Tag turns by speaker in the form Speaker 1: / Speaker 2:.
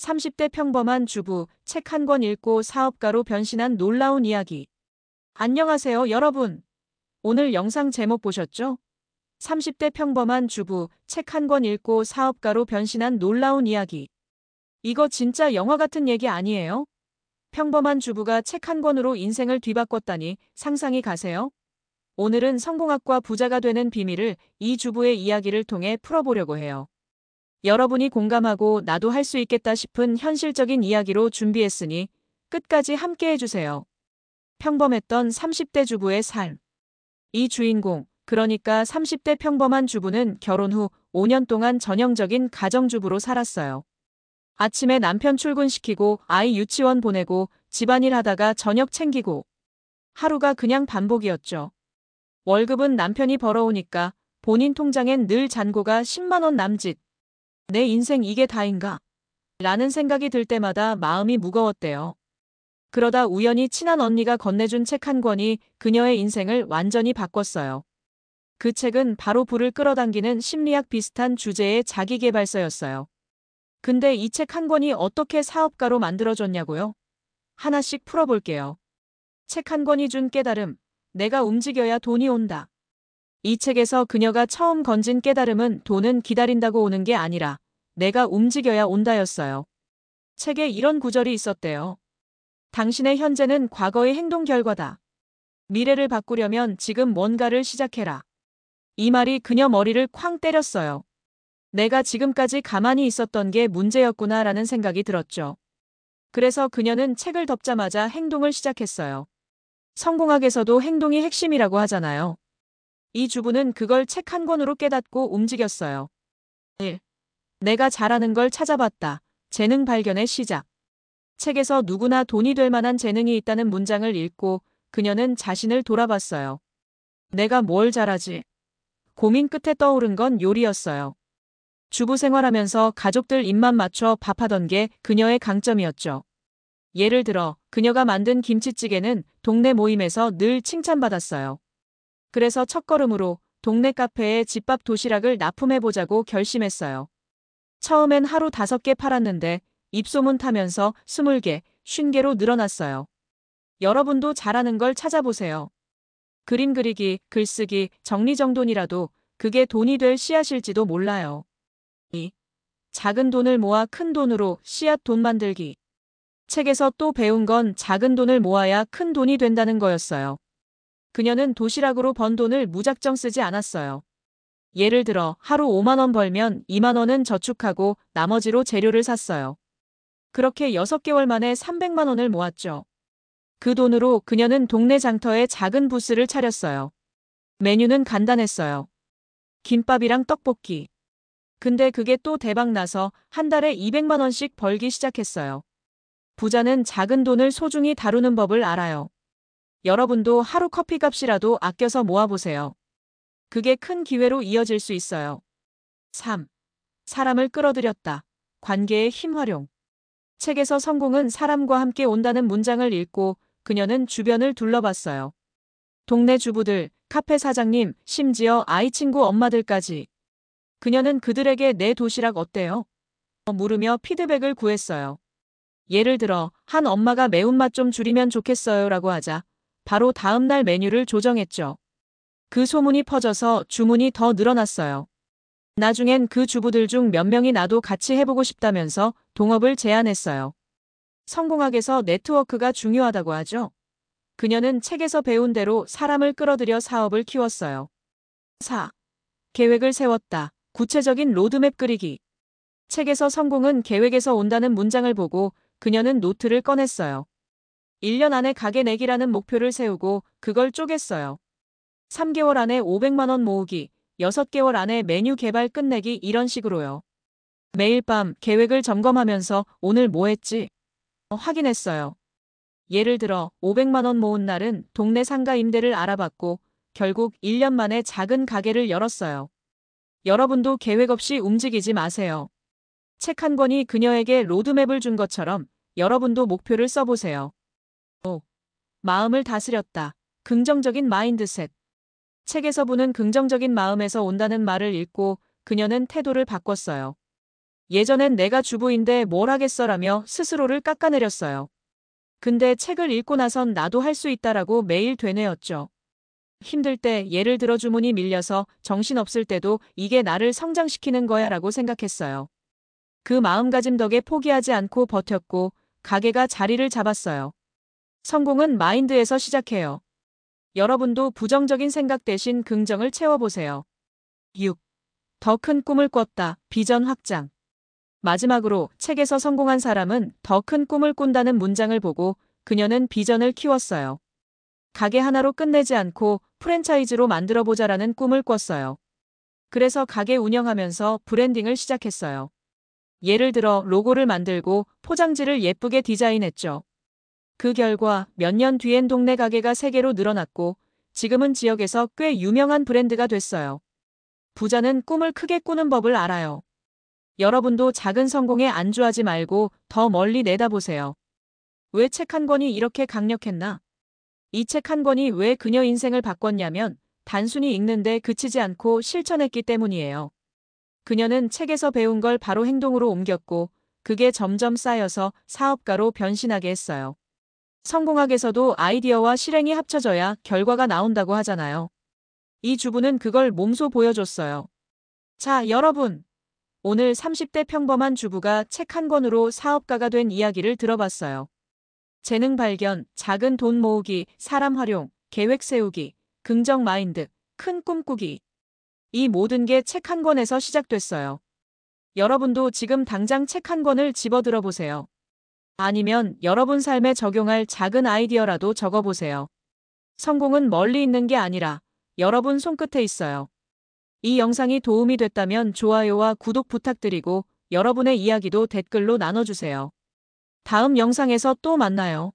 Speaker 1: 30대 평범한 주부, 책 한 권 읽고 사업가로 변신한 놀라운 이야기. 안녕하세요, 여러분. 오늘 영상 제목 보셨죠? 30대 평범한 주부, 책 한 권 읽고 사업가로 변신한 놀라운 이야기. 이거 진짜 영화 같은 얘기 아니에요? 평범한 주부가 책 한 권으로 인생을 뒤바꿨다니 상상이 가세요? 오늘은 성공학과 부자가 되는 비밀을 이 주부의 이야기를 통해 풀어보려고 해요. 여러분이 공감하고 나도 할 수 있겠다 싶은 현실적인 이야기로 준비했으니 끝까지 함께 해주세요. 평범했던 30대 주부의 삶. 이 주인공, 그러니까 30대 평범한 주부는 결혼 후 5년 동안 전형적인 가정주부로 살았어요. 아침에 남편 출근시키고 아이 유치원 보내고 집안일 하다가 저녁 챙기고 하루가 그냥 반복이었죠. 월급은 남편이 벌어오니까 본인 통장엔 늘 잔고가 10만 원 남짓. 내 인생 이게 다인가? 라는 생각이 들 때마다 마음이 무거웠대요. 그러다 우연히 친한 언니가 건네준 책 한 권이 그녀의 인생을 완전히 바꿨어요. 그 책은 바로 불을 끌어당기는 심리학 비슷한 주제의 자기계발서였어요. 근데 이 책 한 권이 어떻게 사업가로 만들어졌냐고요? 하나씩 풀어볼게요. 책 한 권이 준 깨달음. 내가 움직여야 돈이 온다. 이 책에서 그녀가 처음 건진 깨달음은 돈은 기다린다고 오는 게 아니라 내가 움직여야 온다였어요. 책에 이런 구절이 있었대요. 당신의 현재는 과거의 행동 결과다. 미래를 바꾸려면 지금 뭔가를 시작해라. 이 말이 그녀 머리를 쾅 때렸어요. 내가 지금까지 가만히 있었던 게 문제였구나라는 생각이 들었죠. 그래서 그녀는 책을 덮자마자 행동을 시작했어요. 성공학에서도 행동이 핵심이라고 하잖아요. 이 주부는 그걸 책 한 권으로 깨닫고 움직였어요. 1. 내가 잘하는 걸 찾아봤다. 재능 발견의 시작. 책에서 누구나 돈이 될 만한 재능이 있다는 문장을 읽고 그녀는 자신을 돌아봤어요. 내가 뭘 잘하지? 고민 끝에 떠오른 건 요리였어요. 주부 생활하면서 가족들 입맛 맞춰 밥하던 게 그녀의 강점이었죠. 예를 들어 그녀가 만든 김치찌개는 동네 모임에서 늘 칭찬받았어요. 그래서 첫걸음으로 동네 카페에 집밥 도시락을 납품해보자고 결심했어요. 처음엔 하루 5개 팔았는데 입소문 타면서 20개, 50개로 늘어났어요. 여러분도 잘하는 걸 찾아보세요. 그림 그리기, 글쓰기, 정리정돈이라도 그게 돈이 될 씨앗일지도 몰라요. 2. 작은 돈을 모아 큰 돈으로 씨앗 돈 만들기. 책에서 또 배운 건 작은 돈을 모아야 큰 돈이 된다는 거였어요. 그녀는 도시락으로 번 돈을 무작정 쓰지 않았어요. 예를 들어 하루 5만 원 벌면 2만 원은 저축하고 나머지로 재료를 샀어요. 그렇게 6개월 만에 300만 원을 모았죠. 그 돈으로 그녀는 동네 장터에 작은 부스를 차렸어요. 메뉴는 간단했어요. 김밥이랑 떡볶이. 근데 그게 또 대박 나서 한 달에 200만 원씩 벌기 시작했어요. 부자는 작은 돈을 소중히 다루는 법을 알아요. 여러분도 하루 커피값이라도 아껴서 모아보세요. 그게 큰 기회로 이어질 수 있어요. 3. 사람을 끌어들였다. 관계의 힘 활용. 책에서 성공은 사람과 함께 온다는 문장을 읽고 그녀는 주변을 둘러봤어요. 동네 주부들, 카페 사장님, 심지어 아이 친구 엄마들까지. 그녀는 그들에게 내 도시락 어때요? 물으며 피드백을 구했어요. 예를 들어 한 엄마가 매운맛 좀 줄이면 좋겠어요 라고 하자 바로 다음 날 메뉴를 조정했죠. 그 소문이 퍼져서 주문이 더 늘어났어요. 나중엔 그 주부들 중 몇 명이 나도 같이 해보고 싶다면서 동업을 제안했어요. 성공학에서 네트워크가 중요하다고 하죠. 그녀는 책에서 배운 대로 사람을 끌어들여 사업을 키웠어요. 4. 계획을 세웠다. 구체적인 로드맵 그리기. 책에서 성공은 계획에서 온다는 문장을 보고 그녀는 노트를 꺼냈어요. 1년 안에 가게 내기라는 목표를 세우고 그걸 쪼갰어요. 3개월 안에 500만 원 모으기, 6개월 안에 메뉴 개발 끝내기 이런 식으로요. 매일 밤 계획을 점검하면서 오늘 뭐 했지? 확인했어요. 예를 들어 500만 원 모은 날은 동네 상가 임대를 알아봤고 결국 1년 만에 작은 가게를 열었어요. 여러분도 계획 없이 움직이지 마세요. 책 한 권이 그녀에게 로드맵을 준 것처럼 여러분도 목표를 써보세요. 5. 마음을 다스렸다. 긍정적인 마인드셋. 책에서 보는 긍정적인 마음에서 온다는 말을 읽고 그녀는 태도를 바꿨어요. 예전엔 내가 주부인데 뭘 하겠어라며 스스로를 깎아내렸어요. 근데 책을 읽고 나선 나도 할 수 있다라고 매일 되뇌었죠. 힘들 때 예를 들어 주문이 밀려서 정신없을 때도 이게 나를 성장시키는 거야 라고 생각했어요. 그 마음가짐 덕에 포기하지 않고 버텼고 가게가 자리를 잡았어요. 성공은 마인드에서 시작해요. 여러분도 부정적인 생각 대신 긍정을 채워보세요. 6. 더 큰 꿈을 꿨다. 비전 확장. 마지막으로 책에서 성공한 사람은 더 큰 꿈을 꾼다는 문장을 보고 그녀는 비전을 키웠어요. 가게 하나로 끝내지 않고 프랜차이즈로 만들어보자라는 꿈을 꿨어요. 그래서 가게 운영하면서 브랜딩을 시작했어요. 예를 들어 로고를 만들고 포장지를 예쁘게 디자인했죠. 그 결과 몇 년 뒤엔 동네 가게가 3개로 늘어났고 지금은 지역에서 꽤 유명한 브랜드가 됐어요. 부자는 꿈을 크게 꾸는 법을 알아요. 여러분도 작은 성공에 안주하지 말고 더 멀리 내다보세요. 왜 책 한 권이 이렇게 강력했나? 이 책 한 권이 왜 그녀 인생을 바꿨냐면 단순히 읽는데 그치지 않고 실천했기 때문이에요. 그녀는 책에서 배운 걸 바로 행동으로 옮겼고 그게 점점 쌓여서 사업가로 변신하게 했어요. 성공학에서도 아이디어와 실행이 합쳐져야 결과가 나온다고 하잖아요. 이 주부는 그걸 몸소 보여줬어요. 자, 여러분. 오늘 30대 평범한 주부가 책 한 권으로 사업가가 된 이야기를 들어봤어요. 재능 발견, 작은 돈 모으기, 사람 활용, 계획 세우기, 긍정 마인드, 큰 꿈 꾸기. 이 모든 게 책 한 권에서 시작됐어요. 여러분도 지금 당장 책 한 권을 집어들어 보세요. 아니면 여러분 삶에 적용할 작은 아이디어라도 적어보세요. 성공은 멀리 있는 게 아니라 여러분 손끝에 있어요. 이 영상이 도움이 됐다면 좋아요와 구독 부탁드리고 여러분의 이야기도 댓글로 나눠주세요. 다음 영상에서 또 만나요.